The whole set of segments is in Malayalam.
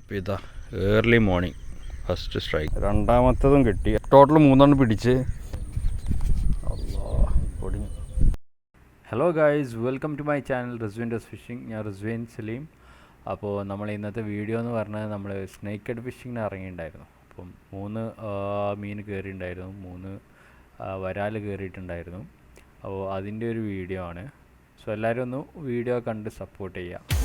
അപ്പോൾ ഇതാ ഏർലി മോർണിംഗ് ഫസ്റ്റ് സ്ട്രൈക്ക്, രണ്ടാമത്തതും കിട്ടി. ടോട്ടൽ 3 പിടിച്ച്. പൊടിഞ്ഞു. Hello guys, welcome to my channel റിസ്വിൻ്റെ ഫിഷിംഗ്. ഞാൻ റിസ്വിൻ സലീം. അപ്പോൾ നമ്മൾ ഇന്നത്തെ വീഡിയോ എന്ന് പറഞ്ഞാൽ നമ്മൾ സ്നേക്ക് ഹെഡ് ഫിഷിങ്ങിന് ഇറങ്ങിയിട്ടുണ്ടായിരുന്നു. അപ്പം 3 മീൻ കയറിയിട്ടുണ്ടായിരുന്നു, 3 വരാൽ കയറിയിട്ടുണ്ടായിരുന്നു. അപ്പോൾ അതിൻ്റെ ഒരു വീഡിയോ ആണ്. സോ എല്ലാവരും ഒന്ന് വീഡിയോ കണ്ട് സപ്പോർട്ട് ചെയ്യുക.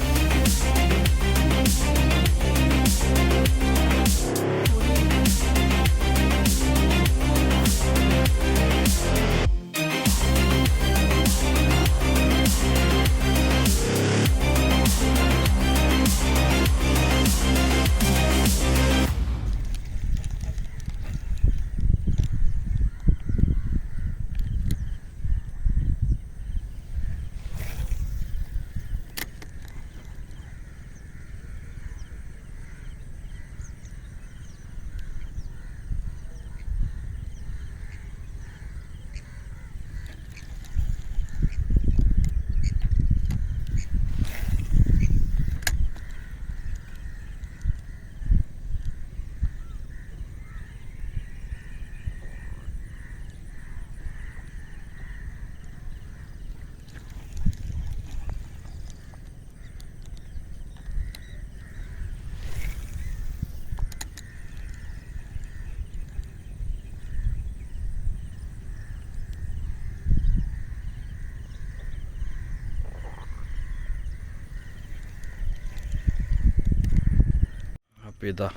അപ്പോൾ ഇതാ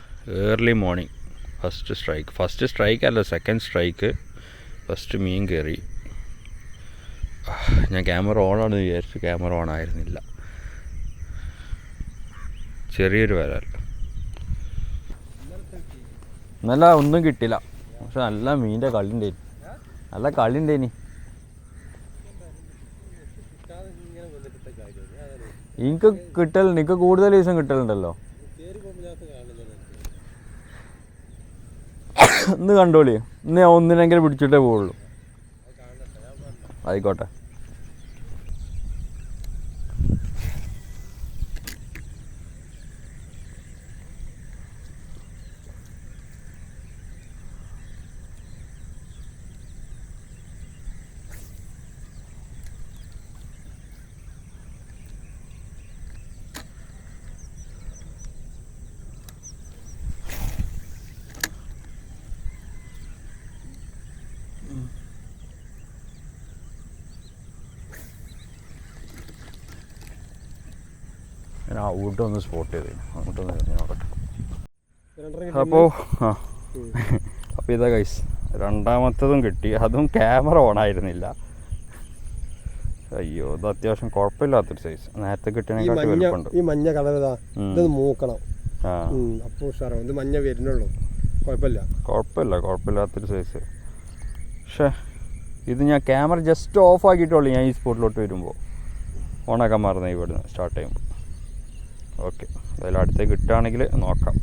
ഏർലി മോർണിംഗ് ഫസ്റ്റ് സ്ട്രൈക്ക് അല്ല, സെക്കൻഡ് സ്ട്രൈക്ക്. ഫസ്റ്റ് മീൻ കയറി. ഞാൻ ക്യാമറ ഓണാണെന്ന് വിചാരിച്ചു, ക്യാമറ ഓൺ ആയിരുന്നില്ല. ചെറിയൊരു വരാൽ, നല്ല ഒന്നും കിട്ടില്ല. പക്ഷെ നല്ല മീനിൻ്റെ കളിയുണ്ടേനി, നല്ല കളിയുണ്ടേനി. എനിക്ക് കിട്ടലുണ്ട്, എനിക്ക് കൂടുതൽ ദിവസം കിട്ടലുണ്ടല്ലോ. ഇന്ന് കണ്ടോളി, ഇന്ന് ഞാൻ ഒന്നിനെങ്കിലും പിടിച്ചിട്ടേ പോവുള്ളൂ. ആയിക്കോട്ടെ. ഞാൻ അങ്ങോട്ട് ഒന്ന് സ്പോട്ട് ചെയ്ത് അങ്ങോട്ടൊന്ന് നോക്കട്ടെ. അപ്പോൾ ഇതാ ഗൈസ്, രണ്ടാമത്തതും കിട്ടി. അതും ക്യാമറ ഓണായിരുന്നില്ല. അയ്യോ, ഇത് അത്യാവശ്യം കുഴപ്പമില്ലാത്തൊരു സൈസ്. നേരത്തെ കിട്ടിയതിനെക്കാട്ടി വലുപ്പമുണ്ട്. ഈ മഞ്ഞ കളർ മൂക്കണം. ഇത് മഞ്ഞ വരുന്നുള്ളൂ. കുഴപ്പമില്ലാത്തൊരു സൈസ്. പക്ഷേ ഇത് ഞാൻ ക്യാമറ ജസ്റ്റ് ഓഫ് ആക്കിയിട്ടുള്ളൂ. ഞാൻ ഈ സ്പോട്ടിലോട്ട് വരുമ്പോൾ ഓണാക്കാൻ മറന്നു ഇവിടുന്ന് സ്റ്റാർട്ട് ചെയ്യുമ്പോൾ. ഓക്കെ, അതിൽ അടുത്തേക്ക് കിട്ടുകയാണെങ്കിൽ നോക്കാം.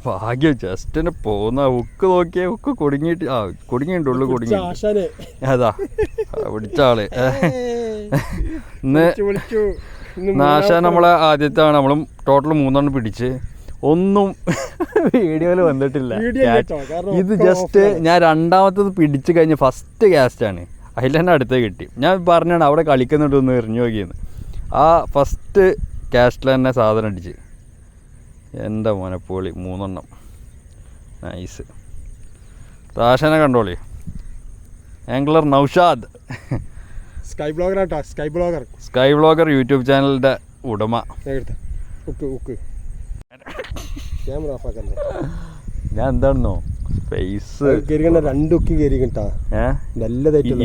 ഭാഗ്യം, ജസ്റ്റ് തന്നെ പോകുന്ന ഹുക്ക് നോക്കിയ ഹുക്ക് കുടുങ്ങിയിട്ടുണ്ട്, ഉള്ളു കുടുങ്ങി. അതാ പിടിച്ച ആള്. ഇന്ന് ആശാൻ നമ്മളെ ആദ്യത്താണ്. നമ്മളും ടോട്ടൽ 3 പിടിച്ച്. ഒന്നും വീഡിയോയിൽ വന്നിട്ടില്ല. ഇത് ജസ്റ്റ് ഞാൻ രണ്ടാമത്തത് പിടിച്ചു കഴിഞ്ഞ ഫസ്റ്റ് കാസ്റ്റാണ്. അതിൽ തന്നെ അടുത്ത് കിട്ടി. ഞാൻ പറഞ്ഞാണ് അവിടെ കളിക്കുന്നുണ്ടൊന്ന് എറിഞ്ഞു നോക്കിയെന്ന്. ആ ഫസ്റ്റ് കാസ്റ്റിൽ തന്നെ സാധനം അടിച്ച്. എൻ്റെ മോനെ പൊളി, 3 നൈസ്. താശനെ കണ്ടോളി, angler Naushad, sky blogger YouTube ചാനലിൻ്റെ ഉടമ. ഞാൻ എന്താണെന്നോ ഫേസ്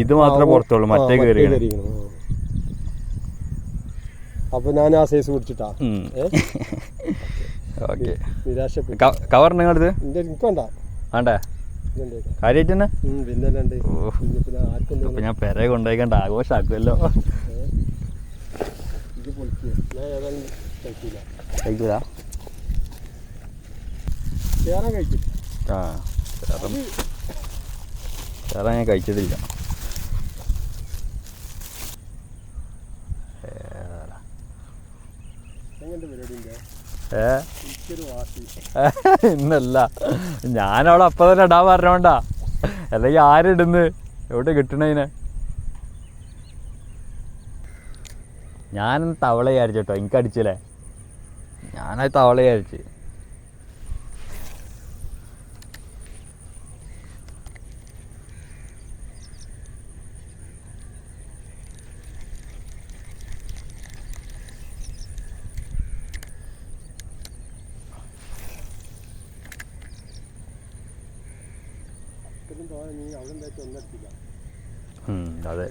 ഇത് മാത്രമേ പുറത്തുള്ളൂ, മറ്റേ കയറി. അപ്പൊ ഞാൻ ആ സൈസ് പിടിച്ചിട്ടാ. ഓക്കെ, കവർ നിങ്ങളത് വേണ്ടേ കാര്യമായിട്ട് തന്നെ. അപ്പൊ ഞാൻ പെര കൊണ്ടുപോയിക്കണ്ട ആഘോഷാക്കുമല്ലോ. കഴിക്കൂല. ചേറാൻ ഞാൻ കഴിച്ചിട്ടില്ല. ഇന്നല്ല, ഞാനവിടെ അപ്പം തന്നെ ഇടാൻ പറഞ്ഞോണ്ടാ, അല്ലെങ്കിൽ ആരിടുന്ന് എവിടെ കിട്ടണതിനെ. ഞാനൊന്ന് തവള വിചാരിച്ചു കേട്ടോ, എനിക്കടിച്ചില്ലേ, ഞാനത് തവള വിചാരിച്ച്. അതെ,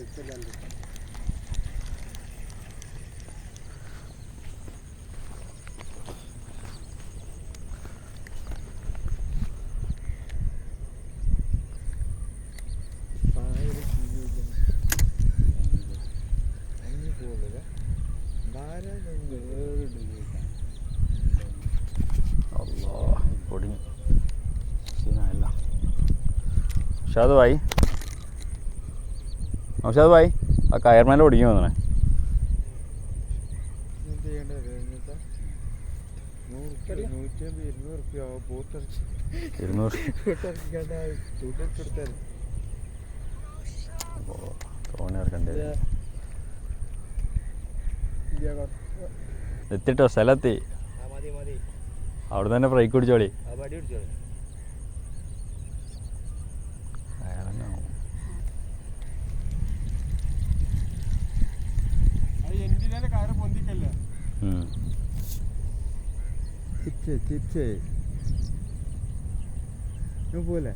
പൊടിഞ്ഞു. നൗഷാദ് ഭായി, നൗഷാദ് ഭായി, ആ കയർമേല ഒടിഞ്ഞു വന്നേ. എത്തിട്ടോ, സ്ഥലത്തി. അവിടെ തന്നെ ബ്രേക്ക് പിടിച്ചോളി. പോലെ